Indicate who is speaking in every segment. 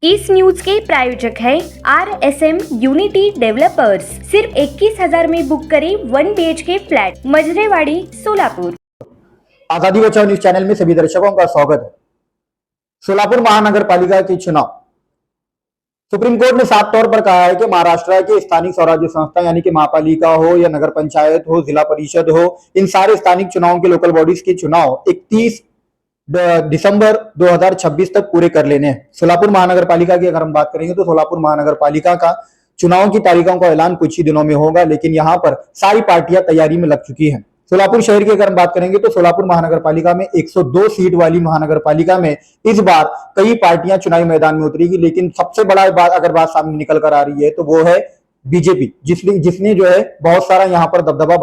Speaker 1: इस न्यूज के प्रायोजक है RSM यूनिटी डेवलपर्स। सिर्फ 21,000 में बुक करें 1 BHK फ्लैट, मजरेवाड़ी, सोलापुर।
Speaker 2: आजादी बचाओ न्यूज चैनल में सभी दर्शकों का स्वागत है। सोलापुर महानगर पालिका के चुनाव, सुप्रीम कोर्ट ने साफ तौर पर कहा है कि महाराष्ट्र के स्थानीय स्वराज्य संस्था यानी कि महापालिका हो या नगर पंचायत हो, जिला परिषद हो, इन सारे स्थानिक चुनावों के लोकल बॉडीज के चुनाव 31 दिसंबर 2026 तक पूरे कर लेने हैं। सोलापुर महानगर पालिका की अगर हम बात करेंगे तो सोलापुर महानगर पालिका का चुनाव की तारीखों का ऐलान कुछ ही दिनों में होगा, लेकिन यहाँ पर सारी पार्टियां तैयारी में लग चुकी हैं। सोलापुर शहर की अगर हम बात करेंगे तो सोलापुर महानगर पालिका में 102 सीट वाली महानगर पालिका में इस बार कई पार्टियां चुनावी मैदान में उतरेगी, लेकिन सबसे बड़ा बात सामने निकल कर आ रही है तो वो है बीजेपी, जिसने जो है बहुत सारा यहाँ पर दबदबा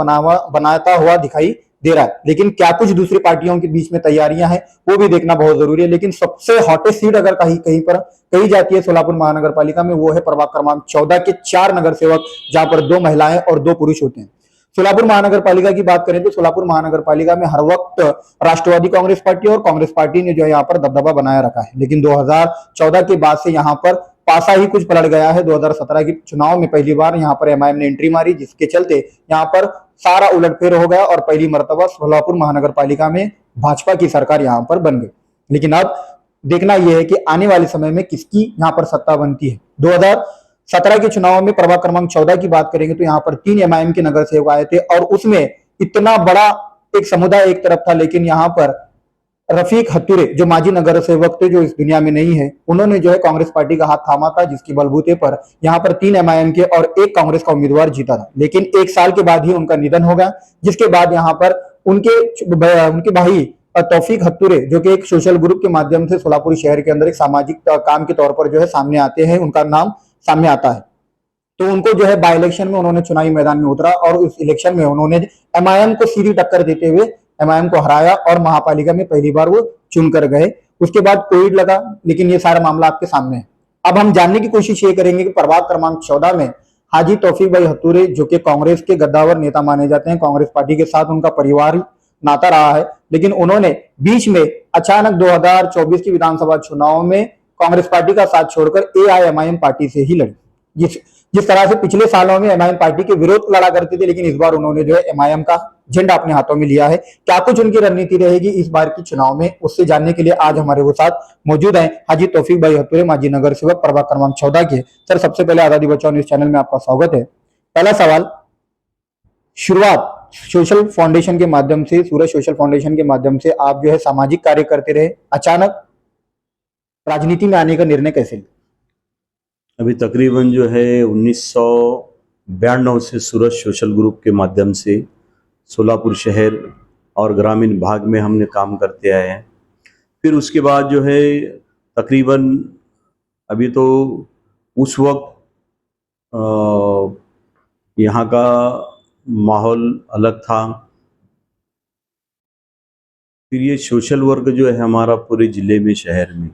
Speaker 2: बनाता हुआ दिखाई दे रहा है। लेकिन क्या कुछ दूसरी पार्टियों के बीच में तैयारियां हैं वो भी देखना बहुत जरूरी है। लेकिन सबसे हॉटेस्ट सीट अगर कहीं पर कही जाती है सोलापुर महानगर पालिका में, वो है प्रभाग क्रमांक 14 के 4 नगर सेवक, जहां पर 2 महिलाएं और 2 पुरुष होते हैं। सोलापुर महानगर पालिका की बात करें तो सोलापुर महानगर पालिका में हर वक्त राष्ट्रवादी कांग्रेस पार्टी और कांग्रेस पार्टी ने जो है यहाँ पर दबदबा बनाया रखा है, लेकिन 2014 के बाद से यहाँ पर पासा ही कुछ पलट गया है। 2017 के चुनाव में पहली बार यहाँ पर MIM ने एंट्री मारी, जिसके चलते यहाँ पर सारा उलटफेर हो गया और पहली मर्तबा सोलापुर महानगर पालिका में भाजपा की सरकार यहाँ पर बन गई। लेकिन अब देखना यह है कि आने वाले समय में किसकी यहाँ पर सत्ता बनती है। 2017 के चुनाव में प्रभाग क्रमांक 14 की बात करेंगे तो यहाँ पर 3 MIM के नगर सेवक आए थे और उसमें इतना बड़ा एक समुदाय एक तरफ था, लेकिन यहाँ पर रफीक हत्तुरे जो माजी नगर सेवक थे, जो इस दुनिया में नहीं है, उन्होंने जो है कांग्रेस पार्टी का हाथ थामा था, जिसकी बलबूते पर यहाँ पर 3 MIM के और 1 कांग्रेस का उम्मीदवार जीता था। लेकिन 1 साल के बाद ही उनका निधन हो गया, जिसके बाद यहाँ पर उनके भाई तौफीक हत्तुरे, जो कि एक सोशल ग्रुप के माध्यम से सोलापुर शहर के अंदर एक सामाजिक काम के तौर पर जो है सामने आते हैं, उनका नाम सामने आता है। तो उनको जो है बाई इलेक्शन में उन्होंने चुनावी मैदान में उतरा और उस इलेक्शन में उन्होंने MIM को सीधी टक्कर देते हुए MIM को हराया और महापालिका में पहली बार वो चुनकर गए। उसके बाद कोविड लगा, लेकिन ये सारा मामला आपके सामने है। अब हम जानने की कोशिश ये करेंगे कि प्रभाग क्रमांक 14 में हाजी तौफीक भाई हत्तुरे, जो कि कांग्रेस के गद्दावर नेता माने जाते हैं, कांग्रेस पार्टी के साथ उनका परिवार नाता रहा है, लेकिन उन्होंने बीच में अचानक 2024 की विधानसभा चुनाव में कांग्रेस पार्टी का साथ छोड़कर AIMIM पार्टी से ही लड़ी। जिस तरह से पिछले सालों में MIM पार्टी के विरोध लड़ा करती थी, लेकिन इस बार उन्होंने जो है MIM का झंडा अपने हाथों में लिया है। क्या कुछ उनकी रणनीति रहेगी इस बार की चुनाव में, उससे जानने के लिए आज हमारे वो साथ मौजूद हैं हाजी तौफीक भाई हत्तुरे, माजी नगर सेवक, प्रभाग क्रमांक 14 के। सर, सबसे पहले आजादी बचाओ न्यूज चैनल में आपका स्वागत है। पहला सवाल, शुरुआत सोशल फाउंडेशन के माध्यम से, सूरज सोशल फाउंडेशन के माध्यम से आप जो है सामाजिक कार्य करते रहे, अचानक राजनीति में आने का निर्णय कैसे लिया?
Speaker 3: अभी तकरीबन जो है 1992 से सूरज सोशल ग्रुप के माध्यम से सोलापुर शहर और ग्रामीण भाग में हमने काम करते आए हैं। फिर उसके बाद जो है तकरीबन अभी तो उस वक्त यहाँ का माहौल अलग था। फिर ये सोशल वर्क जो है हमारा पूरे ज़िले में, शहर में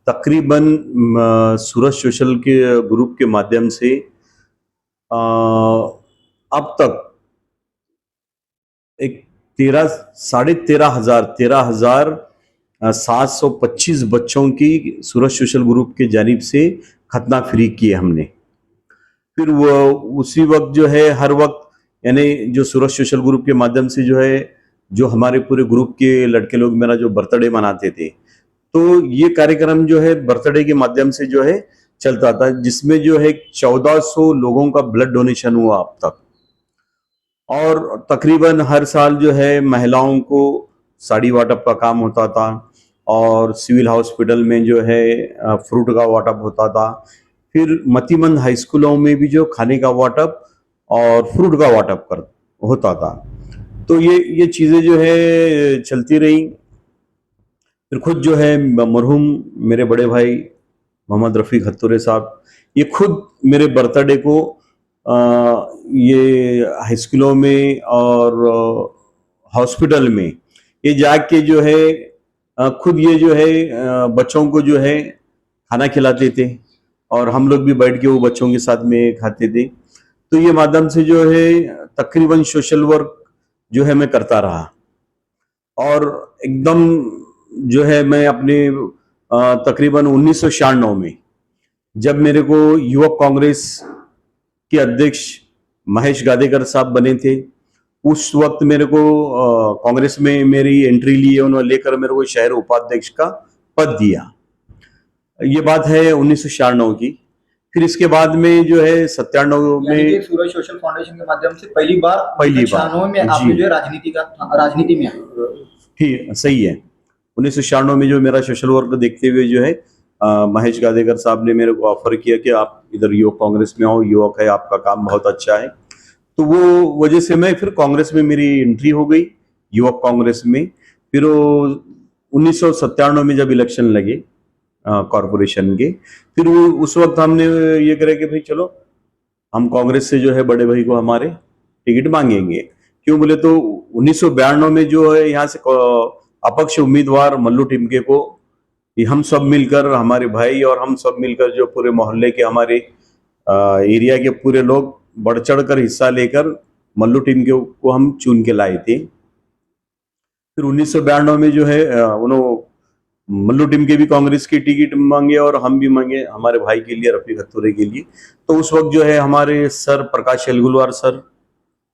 Speaker 3: तकरीबन सूरज सोशल के ग्रुप के माध्यम से अब तक एक 13,725 बच्चों की सूरज सोशल ग्रुप के जानिब से खतना फ्री किए हमने। फिर वो उसी वक्त जो है हर वक्त यानी जो सूरज सोशल ग्रुप के माध्यम से जो है जो हमारे पूरे ग्रुप के लड़के लोग मेरा जो बर्थडे मनाते थे, तो ये कार्यक्रम जो है बर्थडे के माध्यम से जो है चलता था, जिसमें जो है 1400 लोगों का ब्लड डोनेशन हुआ अब तक। और तकरीबन हर साल जो है महिलाओं को साड़ी वाटप का काम होता था और सिविल हॉस्पिटल में जो है फ्रूट का वाटप होता था। फिर मतीमंद हाई स्कूलों में भी जो खाने का वाटप और फ्रूट का वाटप होता था। तो ये चीज़ें जो है चलती रही। फिर खुद जो है मरहूम मेरे बड़े भाई मोहम्मद रफ़ीक हत्तुरे साहब, ये खुद मेरे बर्थडे को ये हाई स्कूलों में और हॉस्पिटल में ये जाके जो है खुद ये जो है बच्चों को जो है खाना खिलाते थे और हम लोग भी बैठ के वो बच्चों के साथ में खाते थे। तो ये माध्यम से जो है तकरीबन सोशल वर्क जो है मैं करता रहा और एकदम जो है मैं अपने तकरीबन 1996 में जब मेरे को युवक कांग्रेस के अध्यक्ष महेश गादेकर साहब बने थे, उस वक्त मेरे को कांग्रेस में मेरी एंट्री लिए उन्होंने, लेकर मेरे को शहर उपाध्यक्ष का पद दिया। ये बात है 1996 की। फिर इसके बाद में जो है 97
Speaker 2: यानी कि
Speaker 3: में
Speaker 2: सूरज सोशल फाउंडेशन के माध्यम से पहली बार
Speaker 3: पहली बार
Speaker 2: 96 में आपने
Speaker 3: जी
Speaker 2: जो है राजनीति में आए।
Speaker 3: ठीक सही है। 1996 में जो मेरा सोशल वर्क देखते हुए जो है महेश गादेकर साहब ने मेरे को ऑफर किया कि आप इधर युवक कांग्रेस में आओ, युवक है, आपका काम बहुत अच्छा है। तो वो वजह से मैं फिर कांग्रेस में मेरी एंट्री हो गई, युवक कांग्रेस में। फिर 1997 में जब इलेक्शन लगे कॉरपोरेशन के, फिर वो उस वक्त हमने ये करे कि भाई चलो हम कांग्रेस से जो है बड़े भाई को हमारे टिकट मांगेंगे। क्यों बोले तो 1992 में जो है यहाँ से अपक्ष उम्मीदवार मल्लू टिमके को ये हम सब मिलकर, हमारे भाई और हम सब मिलकर, जो पूरे मोहल्ले के हमारे एरिया के पूरे लोग बढ़ चढ़ कर हिस्सा लेकर मल्लू टिमके को हम चुन के लाए थे। फिर 1992 में जो है उन्होंने मल्लू टिमके भी कांग्रेस की टिकट मांगे और हम भी मांगे हमारे भाई के लिए, रफीक हत्तुरे के लिए। तो उस वक्त जो है हमारे सर प्रकाश एलगुलवार सर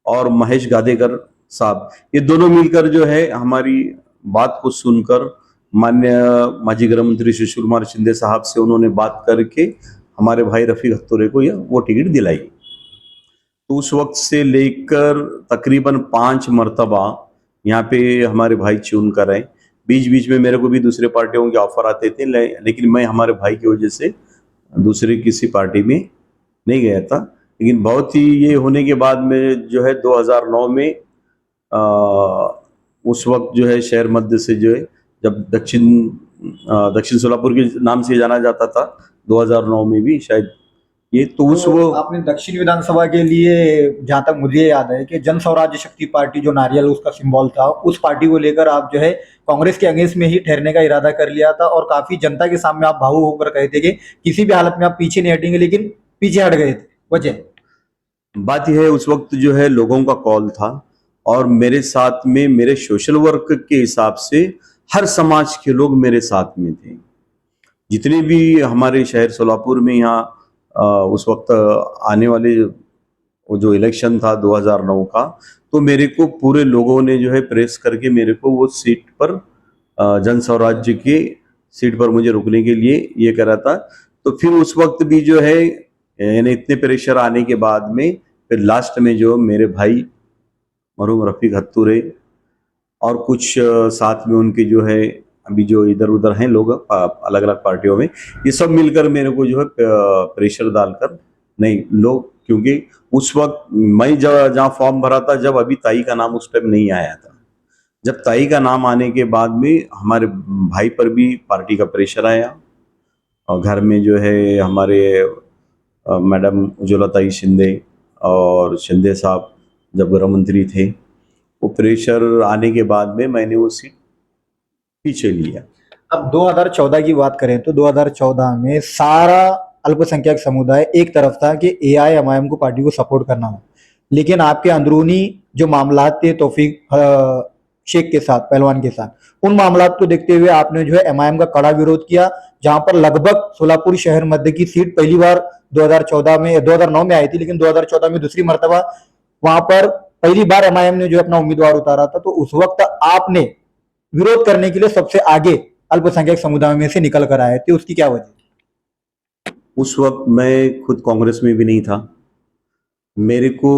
Speaker 3: और महेश गादेकर साहब, ये दोनों मिलकर जो है हमारी बात को सुनकर माननीय माजी गृह मंत्री सुशील कुमार शिंदे साहब से उन्होंने बात करके हमारे भाई रफीक हत्तुरे को वो टिकट दिलाई। तो उस वक्त से लेकर तकरीबन 5 मरतबा यहाँ पे हमारे भाई चुन कर आए। बीच बीच में मेरे को भी दूसरे पार्टियों के ऑफर आते थे, लेकिन मैं हमारे भाई की वजह से दूसरे किसी पार्टी में नहीं गया था। लेकिन बहुत ही ये होने के बाद में जो है 2009 में उस वक्त जो है शहर मध्य से जो है, जब दक्षिण सोलापुर के नाम से जाना जाता था 2009 में भी शायद ये, तो उस वो
Speaker 2: आपने दक्षिण विधानसभा के लिए, जहां तक मुझे याद है कि जन स्वराज्य शक्ति पार्टी, जो नारियल उसका सिंबल था, उस पार्टी को लेकर आप जो है कांग्रेस के अगेंस्ट में ही ठहरने का इरादा कर लिया था और काफी जनता के सामने आप भावुक होकर कहे थे कि किसी भी हालत में आप पीछे नहीं हटेंगे, लेकिन पीछे हट गए थे। वजह
Speaker 3: बात यह है उस वक्त जो है लोगों का कॉल था और मेरे साथ में मेरे सोशल वर्क के हिसाब से हर समाज के लोग मेरे साथ में थे। जितने भी हमारे शहर सोलापुर में यहाँ उस वक्त आने वाले वो जो इलेक्शन था 2009 का, तो मेरे को पूरे लोगों ने जो है प्रेस करके मेरे को वो सीट पर जन स्वराज्य की सीट पर मुझे रुकने के लिए ये करा था। तो फिर उस वक्त भी जो है यानी इतने प्रेशर आने के बाद में फिर लास्ट में जो मेरे भाई मरहूम रफीक हत्तुरे और कुछ साथ में उनके जो है अभी जो इधर उधर हैं लोग अलग अलग पार्टियों में, ये सब मिलकर मेरे को जो है प्रेशर डालकर नहीं लोग, क्योंकि उस वक्त मैं जहाँ फॉर्म भरा था, जब अभी ताई का नाम उस टाइम नहीं आया था, जब ताई का नाम आने के बाद में हमारे भाई पर भी पार्टी का प्रेशर आया और घर में जो है हमारे मैडम उज्ज्वला ताई शिंदे और शिंदे साहब जब गृह मंत्री थे, वो प्रेशर आने के बाद में मैंने वो सीट पीछे लिया।
Speaker 2: अब 2014 की बात करें तो 2014 में सारा अल्पसंख्यक समुदाय एक तरफ था कि AIMIM को पार्टी को सपोर्ट करना हो, लेकिन आपके अंदरूनी जो मामलात थे तौफीक शेख के साथ, पहलवान के साथ, उन मामलात को देखते हुए आपने जो है MIM का कड़ा विरोध किया, जहां पर लगभग सोलापुर शहर मध्य की सीट पहली बार 2009 में आई थी, लेकिन 2014 में दूसरी मर्तबा वहां पर पहली बार MIM ने जो अपना उम्मीदवार उतारा था। तो उस वक्त आपने विरोध करने के लिए सबसे आगे अल्पसंख्यक समुदाय में से निकल कर आए थे, उसकी क्या वजह?
Speaker 3: उस वक्त मैं खुद कांग्रेस में भी नहीं था। मेरे को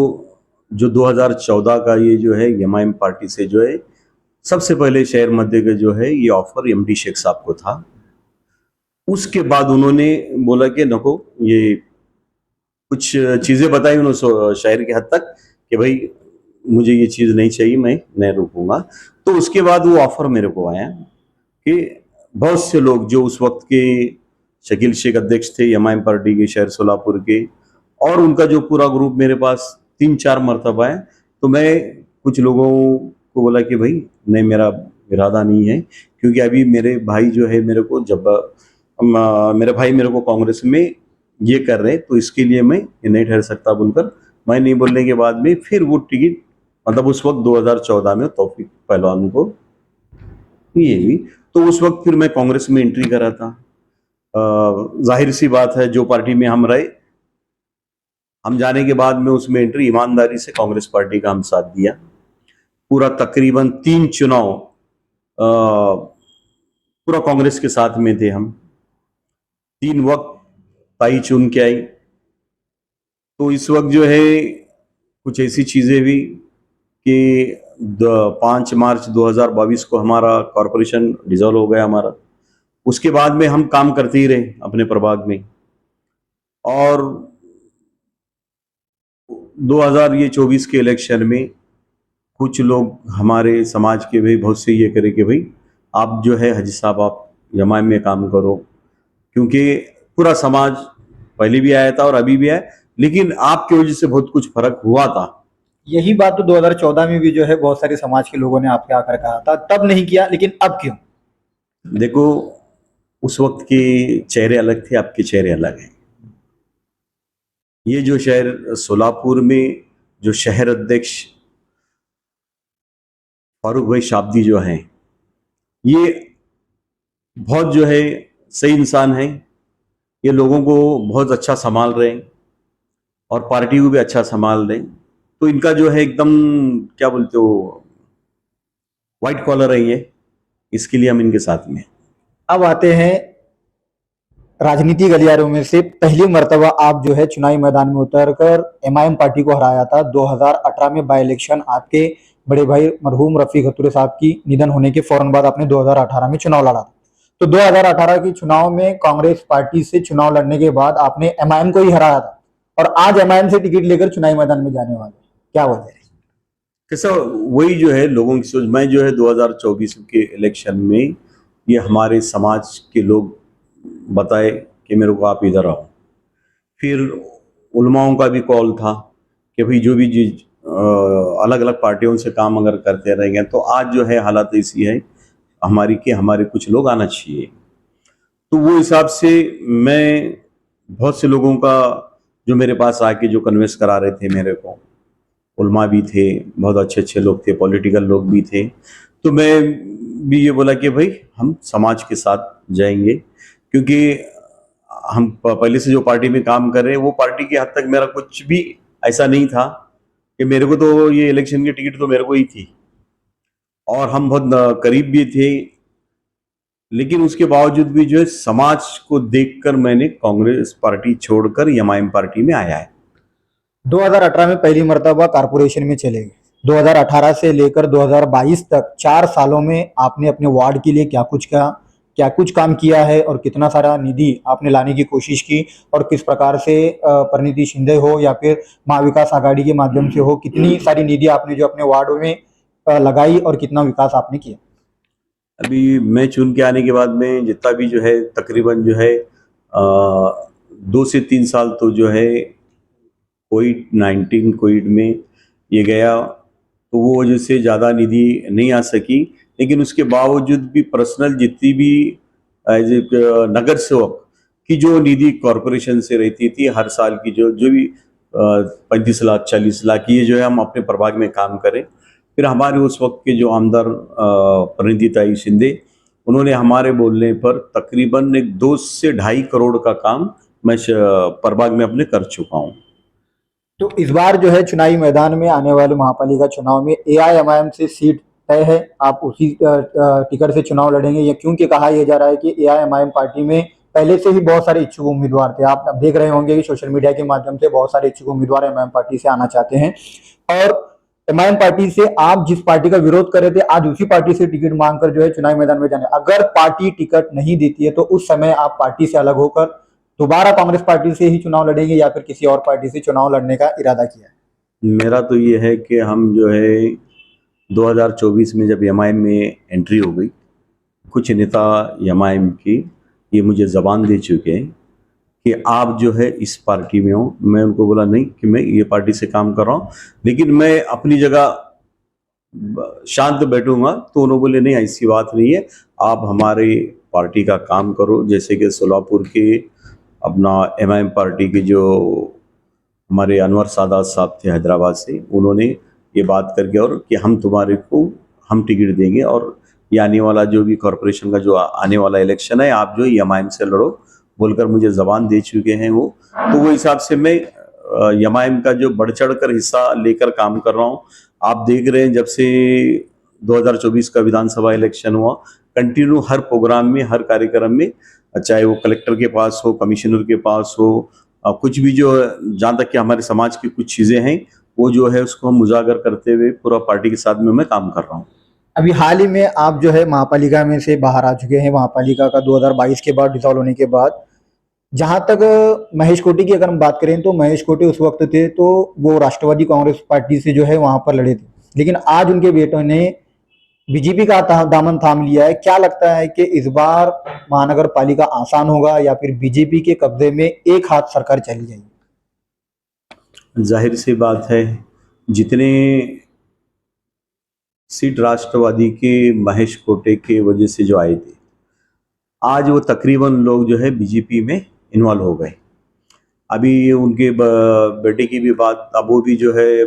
Speaker 3: जो 2014 का ये जो है MIM पार्टी से जो है सबसे पहले शहर मध्य का जो है ये ऑफर MD शेख साहब को था। उसके बाद उन्होंने बोला कि नको, ये कुछ चीजें बताई उन्होंने शहर के हद तक कि भाई मुझे ये चीज नहीं चाहिए, मैं नहीं रुकूंगा। तो उसके बाद वो ऑफर मेरे को आया कि बहुत से लोग जो उस वक्त के शकील शेख अध्यक्ष थे MIM पार्टी के शहर सोलापुर के, और उनका जो पूरा ग्रुप मेरे पास 3-4 मरतबा है। तो मैं कुछ लोगों को बोला कि भाई नहीं, मेरा इरादा नहीं है, क्योंकि अभी मेरे भाई जो है मेरे को जब मेरे भाई मेरे को कांग्रेस में ये कर रहे हैं, तो इसके लिए मैं नहीं ठहर सकता बोलकर मैं नहीं बोलने के बाद में फिर वो टिकट मतलब उस वक्त 2014 में तौफीक पहलवान को ये हुई। तो उस वक्त फिर मैं कांग्रेस में एंट्री करा था। जाहिर सी बात है, जो पार्टी में हम रहे, हम जाने के बाद में उसमें एंट्री ईमानदारी से कांग्रेस पार्टी का हम साथ दिया। पूरा तकरीबन 3 चुनाव पूरा कांग्रेस के साथ में थे हम। 3 वक्त ताई चुन के आई। तो इस वक्त जो है कुछ ऐसी चीजें हुई कि 5 मार्च 2022 को हमारा कॉरपोरेशन डिसॉल्व हो गया हमारा। उसके बाद में हम काम करते ही रहे अपने प्रभाग में, और 2024 के इलेक्शन में कुछ लोग हमारे समाज के भी बहुत से ये करे कि भाई आप जो है हाजी साहब आप जमात में काम करो, क्योंकि पूरा समाज पहले भी आया था और अभी भी है, लेकिन आपकी वजह से बहुत कुछ फर्क हुआ था।
Speaker 2: यही बात तो 2014 में भी जो है बहुत सारे समाज के लोगों ने आपके आकर कहा था, तब नहीं किया, लेकिन अब क्यों?
Speaker 3: देखो, उस वक्त के चेहरे अलग थे, आपके चेहरे अलग हैं। ये जो शहर सोलापुर में जो शहर अध्यक्ष फारूक भाई शाब्दी जो हैं, ये बहुत जो है सही इंसान हैं। ये लोगों को बहुत अच्छा संभाल रहे हैं और पार्टी को भी अच्छा संभाल रहे हैं। तो इनका जो है एकदम क्या बोलते हो, व्हाइट कॉलर है ये, इसके लिए हम इनके साथ में हैं।
Speaker 2: अब आते हैं राजनीति गलियारों में से पहली मर्तबा आप जो है चुनावी मैदान में उतरकर एमआईएम पार्टी को हराया था। 2018 में बाई इलेक्शन आपके बड़े भाई मरहूम रफीक हतुरे साहब की निधन होने के फौरन बाद आपने 2018 में चुनाव लड़ा था। तो 2018 के चुनाव में कांग्रेस पार्टी से चुनाव लड़ने के बाद आपने एमआईएम को ही हराया था, और आज एमआईएम से टिकट लेकर चुनावी मैदान में जाने वाले, क्या वजह है?
Speaker 3: कैसा वही जो है लोगों की सोच। मैं जो है 2024 के इलेक्शन में ये हमारे समाज के लोग बताए कि मेरे को आप इधर आओ। फिर उलमाओं का भी कॉल था कि भाई जो भी अलग अलग पार्टियों से काम अगर करते रहेंगे तो आज जो है हालत ऐसी है हमारी कि हमारे कुछ लोग आना चाहिए। तो वो हिसाब से मैं बहुत से लोगों का जो मेरे पास आके जो कन्विंस करा रहे थे मेरे को, उलमा भी थे, बहुत अच्छे अच्छे लोग थे, पॉलिटिकल लोग भी थे। तो मैं भी ये बोला कि भाई हम समाज के साथ जाएंगे, क्योंकि हम पहले से जो पार्टी में काम कर रहे हैं वो पार्टी की हद तक मेरा कुछ भी ऐसा नहीं था कि मेरे को तो ये इलेक्शन की टिकट तो मेरे को ही थी और हम बहुत करीब भी थे। लेकिन उसके बावजूद भी जो है समाज को देखकर मैंने कांग्रेस पार्टी छोड़कर एमआईएम पार्टी में आया है।
Speaker 2: 2018 में पहली मर्तबा कारपोरेशन में चले गए। 2018 से लेकर 2022 तक 4 सालों में आपने अपने वार्ड के लिए क्या कुछ काम किया है, और कितना सारा निधि आपने लाने की कोशिश की, और किस प्रकार से परिणीति शिंदे हो या फिर महाविकास आघाड़ी के माध्यम से हो, कितनी सारी निधि आपने जो अपने वार्ड में लगाई और कितना विकास आपने किया?
Speaker 3: अभी मैं चुन के आने के बाद में जितना भी जो है तकरीबन जो है 2 से 3 साल तो जो है कोविड में ये गया, तो वो वजह से ज़्यादा निधि नहीं आ सकी। लेकिन उसके बावजूद भी पर्सनल जितनी भी एज ए नगर सेवक की जो निधि कॉरपोरेशन से रहती थी हर साल की जो भी 35 लाख 40 लाख ये जो है हम अपने प्रभाग में काम करें। फिर हमारे उस वक्त के जो आमदार परिणीति शिंदे, उन्होंने हमारे बोलने पर तकरीबन 2 से 2.5 करोड़ का काम मैं प्रभाग में अपने कर चुका हूँ।
Speaker 2: तो इस बार जो है चुनावी मैदान में आने वाले महापालिका चुनाव में एआईएमआईएम से सीट तय है, आप उसी टिकट से चुनाव लड़ेंगे? या क्योंकि कहा यह जा रहा है कि एआईएमआईएम पार्टी में पहले से ही बहुत सारे इच्छुक उम्मीदवार थे। आप देख रहे होंगे कि सोशल मीडिया के माध्यम से बहुत सारे इच्छुक उम्मीदवार एमआईएम पार्टी से आना चाहते हैं, और एमआईएम पार्टी से आप जिस पार्टी का विरोध कर रहे थे आज उसी पार्टी से टिकट मांगकर जो है चुनावी मैदान में जाने। अगर पार्टी टिकट नहीं देती है तो उस समय आप पार्टी से अलग होकर दोबारा कांग्रेस पार्टी से ही चुनाव लड़ेंगे या फिर किसी और पार्टी से चुनाव लड़ने का इरादा किया है?
Speaker 3: मेरा तो ये है कि हम जो है 2024 में जब एमआईएम में एंट्री हो गई, कुछ नेता एमआईएम की ये मुझे ज़बान दे चुके हैं कि आप जो है इस पार्टी में हो। मैं उनको बोला नहीं कि मैं ये पार्टी से काम कर रहा हूँ, लेकिन मैं अपनी जगह शांत बैठूंगा। तो उन्होंने बोले नहीं ऐसी बात नहीं है, आप हमारे पार्टी का काम करो। जैसे कि सोलापुर के अपना एमआईएम पार्टी के जो हमारे अनवर सादात साहब थे हैदराबाद से, उन्होंने ये बात करके और कि हम तुम्हारे को हम टिकट देंगे और ये आने वाला जो भी कॉरपोरेशन का जो आने वाला इलेक्शन है आप जो एमआईएम से लड़ो। बोलकर मुझे जबान दे चुके हैं वो। तो वो हिसाब से मैं एमआईएम का जो बढ़ चढ़ कर हिस्सा लेकर काम कर रहा हूँ। आप देख रहे हैं जब से 2024 का विधानसभा इलेक्शन हुआ, कंटिन्यू हर प्रोग्राम में, हर कार्यक्रम में, चाहे वो कलेक्टर के पास हो, कमिश्नर के पास हो, कुछ भी जो जहाँ तक कि हमारे समाज की कुछ चीजें हैं वो जो है उसको हम उजागर करते हुए पूरा पार्टी के साथ में मैं काम कर रहा हूँ।
Speaker 2: अभी हाल ही में आप जो है महापालिका में से बाहर आ चुके हैं, महापालिका का 2022 के बाद डिसॉल्व होने के बाद। जहां तक महेश कोटी की अगर हम बात करें तो महेश कोटी उस वक्त थे तो वो राष्ट्रवादी कांग्रेस पार्टी से जो है वहां पर लड़े थे, लेकिन आज उनके बेटों ने बीजेपी का दामन थाम लिया है। क्या लगता है कि इस बार महानगर पालिका आसान होगा या फिर बीजेपी के कब्जे में एक हाथ सरकार चली जाएगी?
Speaker 3: जाहिर सी बात है, जितने सीट राष्ट्रवादी के महेश कोटे के वजह से जो आए थे, आज वो तकरीबन लोग जो है बीजेपी में इन्वॉल्व हो गए। अभी उनके बेटे की भी बात, अब वो भी जो है,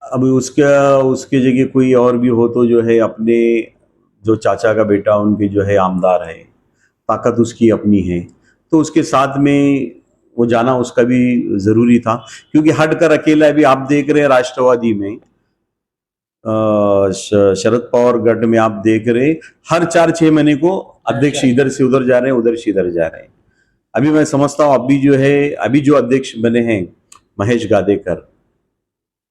Speaker 3: अभी उसके जगह कोई और भी हो तो जो है अपने जो चाचा का बेटा उनके जो है आमदार है, ताकत उसकी अपनी है, तो उसके साथ में वो जाना उसका भी जरूरी था। क्योंकि हटकर अकेला अभी आप देख रहे हैं राष्ट्रवादी में, शरद पवार गढ़ में आप देख रहे हैं हर 4-6 महीने को अध्यक्ष इधर से उधर जा रहे हैं, उधर से इधर जा रहे हैं। अभी मैं समझता हूँ अभी जो है, अभी जो अध्यक्ष बने हैं महेश गादेकर,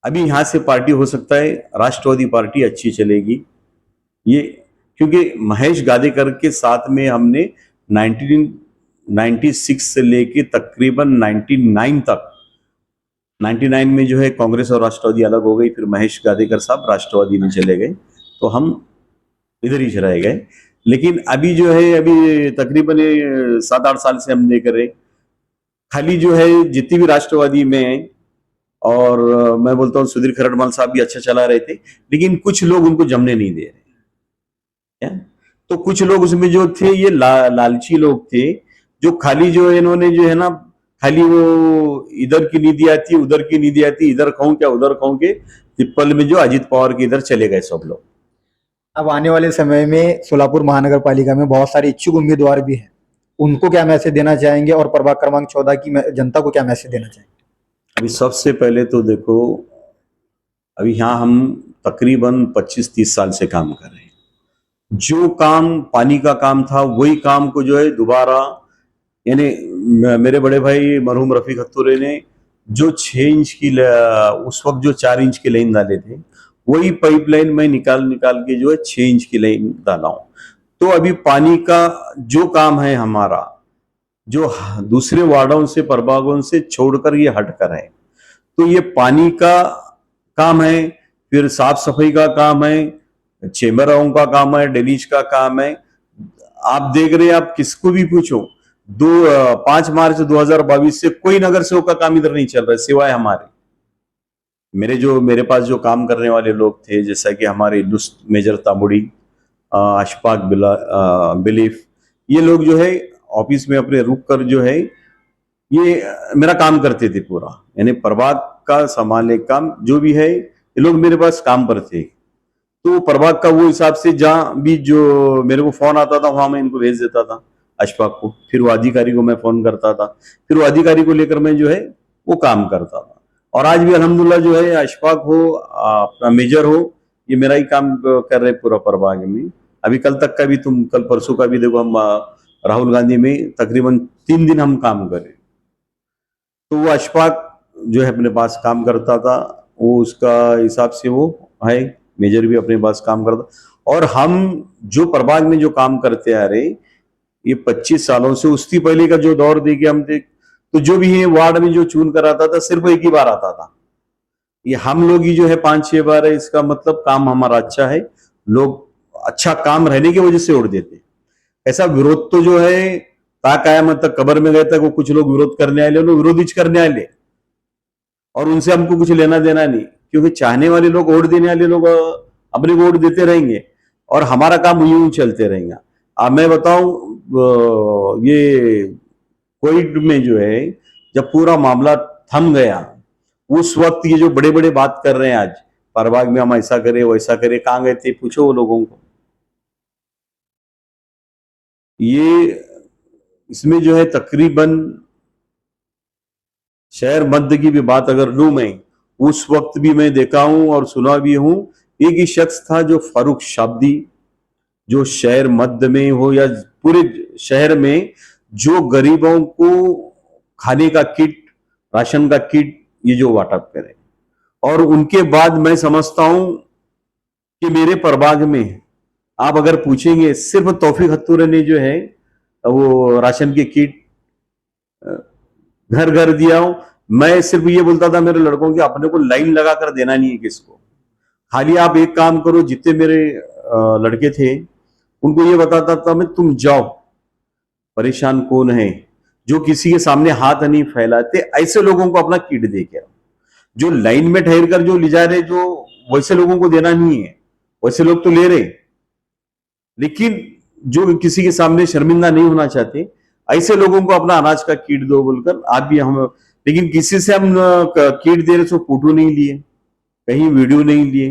Speaker 3: अभी यहाँ से पार्टी हो सकता है राष्ट्रवादी पार्टी अच्छी चलेगी ये, क्योंकि महेश गादेकर के साथ में हमने 1996 से लेके तकरीबन 99 तक, 99 में जो है कांग्रेस और राष्ट्रवादी अलग हो गई, फिर महेश गादेकर साहब राष्ट्रवादी में चले गए, तो हम इधर ही रह गए। लेकिन अभी जो है, अभी तकरीबन 7-8 साल से हम देख रहे, खाली जो है जितनी भी राष्ट्रवादी में, और मैं बोलता हूँ सुधीर खरड़मल साहब भी अच्छा चला रहे थे, लेकिन कुछ लोग उनको जमने नहीं दे रहे। तो कुछ लोग उसमें जो थे ये लालची लोग थे, जो खाली जो है इन्होंने जो है ना, खाली वो इधर की नीति आती, उधर की नीति आती, इधर खाऊं क्या उधर खाऊं के तिप्पल में जो अजित पवार के इधर चले गए सब लोग।
Speaker 2: अब आने वाले समय में सोलापुर महानगर पालिका में बहुत सारे इच्छुक उम्मीदवार भी हैं, उनको क्या मैसेज देना चाहेंगे और प्रभाग क्रमांक 14 की जनता को क्या मैसेज देना चाहेंगे?
Speaker 3: अभी सबसे पहले तो देखो, अभी यहाँ हम तकरीबन 25-30 साल से काम कर रहे हैं। जो काम पानी का काम था वही काम को जो है दोबारा, यानी मेरे बड़े भाई मरहूम रफीक हत्तुरे ने जो 6 इंच की उस वक्त जो 4 इंच की लाइन डाले थे, वही पाइपलाइन में निकाल के जो है 6 इंच की लाइन डाला हूं। तो अभी पानी का जो काम है हमारा, जो दूसरे वार्डों से, प्रभागों से छोड़कर ये हटकर है, तो ये पानी का काम है, फिर साफ सफाई का काम है, चेंबरों का काम है, ड्रेनेज का काम है। आप देख रहे हैं, आप किसको भी पूछो, 5 मार्च 2022 से कोई नगर सेवक का काम इधर नहीं चल रहा है सिवाय हमारे। मेरे पास जो काम करने वाले लोग थे, जैसा कि हमारे मेजर तामुड़ी, अशफाक बिलीफ, ये लोग जो है ऑफिस में अपने रुक कर जो है ये मेरा काम करते थे पूरा, यानी प्रभाग का संभालने काम जो भी है, ये लोग मेरे पास काम पर थे। तो प्रभाग का वो हिसाब से जहां भी जो मेरे को फोन आता था वहां मैं इनको भेज देता था अशफाक को, फिर वो अधिकारी को मैं फोन करता था, फिर वो अधिकारी को लेकर मैं जो है वो काम करता था। और आज भी अल्हम्दुलिल्लाह जो है अशफाक हो, अपना मेजर हो, ये मेरा ही काम कर रहे पूरा प्रभाग में। अभी कल तक का भी, तुम कल परसों का भी देखो, हम राहुल गांधी में तकरीबन 3 दिन हम काम करे। तो वो अशफाक जो है अपने पास काम करता था, वो उसका हिसाब से वो है, मेजर भी अपने पास काम करता। और हम जो प्रभाग में जो काम करते आ रहे ये 25 सालों से, उसकी पहले का जो दौर देखे हम देख, तो जो भी है वार्ड में जो चुन कर आता था सिर्फ एक ही बार आता था। ये हम लोग ही जो है 5-6 बार है, इसका मतलब काम हमारा अच्छा है, लोग अच्छा काम रहने की वजह से वोट देते। ऐसा विरोध तो जो है ताक आया मतलब कबर में गए तक वो कुछ लोग विरोध करने आए, लोग विरोधी करने आए, और उनसे हमको कुछ लेना देना नहीं, क्योंकि चाहने वाले लोग, वोट देने वाले लोग अपने वोट देते रहेंगे और हमारा काम यूं चलते रहेगा। अब मैं बताऊं, ये कोविड में जो है जब पूरा मामला थम गया, उस वक्त ये जो बड़े बड़े बात कर रहे हैं आज प्रभाग में हम ऐसा करें वैसा करें, कहाँ गए थे पूछो वो लोगों को। ये इसमें जो है तकरीबन शहर मध्य की भी बात अगर लूं मैं, उस वक्त भी मैं देखा हूं और सुना भी हूं। एक ही शख्स था जो फारूक शाब्दी, जो शहर मध्य में हो या पूरे शहर में जो गरीबों को खाने का किट, राशन का किट ये जो वाटअप करे। और उनके बाद मैं समझता हूं कि मेरे प्रभाग में आप अगर पूछेंगे, सिर्फ तौफीक हत्तूरे ने जो है वो राशन के किट घर घर दिया हूं। मैं सिर्फ ये बोलता था मेरे लड़कों की, अपने को लाइन लगा कर देना नहीं है किसको, खाली आप एक काम करो। जितने मेरे लड़के थे उनको ये बताता था मैं, तुम जाओ, परेशान कौन है, जो किसी के सामने हाथ नहीं फैलाते ऐसे लोगों को अपना किट दे के आओ। जो लाइन में ठहर कर जो ले जा रहे, जो वैसे लोगों को देना नहीं है, वैसे लोग तो ले रहे, लेकिन जो किसी के सामने शर्मिंदा नहीं होना चाहते ऐसे लोगों को अपना अनाज का किट दो बोलकर आज भी हम। लेकिन किसी से हम किट दे रहे तो फोटो नहीं लिए, कहीं वीडियो नहीं लिए।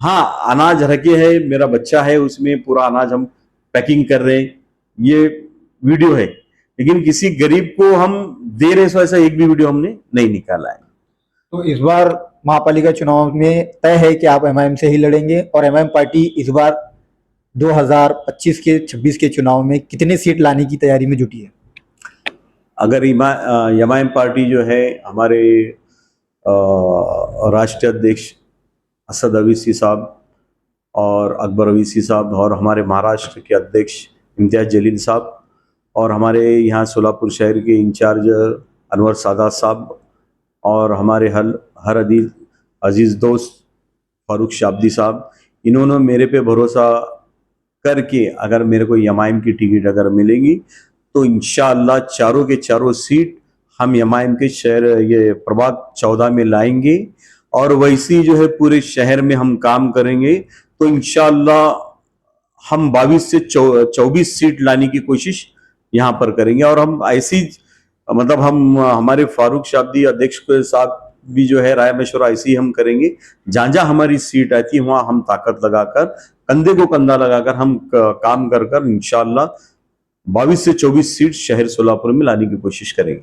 Speaker 3: हाँ, अनाज रखे है, मेरा बच्चा है उसमें पूरा अनाज हम पैकिंग कर रहे हैं, ये वीडियो है। लेकिन किसी गरीब को हम दे रहे सो ऐसा एक भी वीडियो हमने नहीं निकाला है।
Speaker 2: तो इस बार महापालिका चुनाव में तय है कि आप एमआईएम से ही लड़ेंगे, और एमआईएम पार्टी इस बार 2025 के 26 के चुनाव में कितने सीट लाने की तैयारी में जुटी है?
Speaker 3: अगर एमआईएम पार्टी जो है, हमारे राष्ट्रीय अध्यक्ष असद अवीसी साहब और अकबर अवीसी साहब और हमारे महाराष्ट्र के अध्यक्ष इम्तियाज जलील साहब और हमारे यहाँ सोलापुर शहर के इंचार्ज अनवर सादात साहब और हमारे हर अजीज़ दोस्त फारूक शाब्दी साहब, इन्होंने मेरे पे भरोसा करके अगर मेरे को एमआईएम की टिकट अगर मिलेगी तो इंशाअल्लाह चारों के चारों सीट हम एमआईएम के शहर ये प्रभाग 14 में लाएंगे। और वैसी जो है पूरे शहर में हम काम करेंगे तो इंशाअल्लाह हम 22 से 24 सीट लाने की कोशिश यहाँ पर करेंगे। और हम ऐसी मतलब हम हमारे फारूक शाब्दी अध्यक्ष के साथ भी जो है राय मशवरा ऐसी हम करेंगे, जहां जहां हमारी सीट आती है वहां हम ताकत लगाकर, कंधे को कंधा लगाकर हम काम कर कर इंशाअल्लाह 22 से 24 सीट शहर सोलापुर में लाने की कोशिश करेंगे।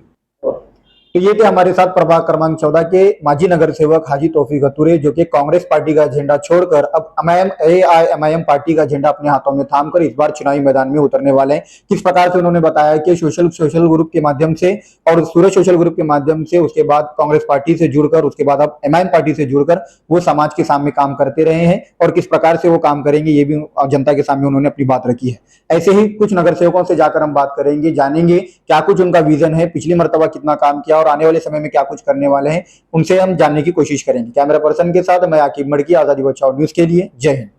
Speaker 2: तो ये थे हमारे साथ प्रभाग क्रमांक 14 के माजी नगर सेवक हाजी तौफीक हत्तूरे, जो कि कांग्रेस पार्टी का झंडा छोड़कर अब एआईएमआईएम पार्टी का झंडा अपने हाथों में थामकर इस बार चुनावी मैदान में उतरने वाले हैं। किस प्रकार से उन्होंने बताया कि सोशल ग्रुप के माध्यम से और सूरज सोशल ग्रुप के माध्यम से, उसके बाद कांग्रेस पार्टी से जुड़कर, उसके बाद अब एमआईएम पार्टी से जुड़कर वो समाज के सामने काम करते रहे हैं, और किस प्रकार से वो काम करेंगे ये भी जनता के सामने उन्होंने अपनी बात रखी है। ऐसे ही कुछ नगर सेवकों से जाकर हम बात करेंगे, जानेंगे क्या कुछ उनका विजन है, पिछली मर्तबा कितना काम किया और आने वाले समय में क्या कुछ करने वाले हैं, उनसे हम जानने की कोशिश करेंगे। कैमरा पर्सन के साथ मैं आकिब मड़की, आजादी बचाओ न्यूज के लिए। जय हिंद।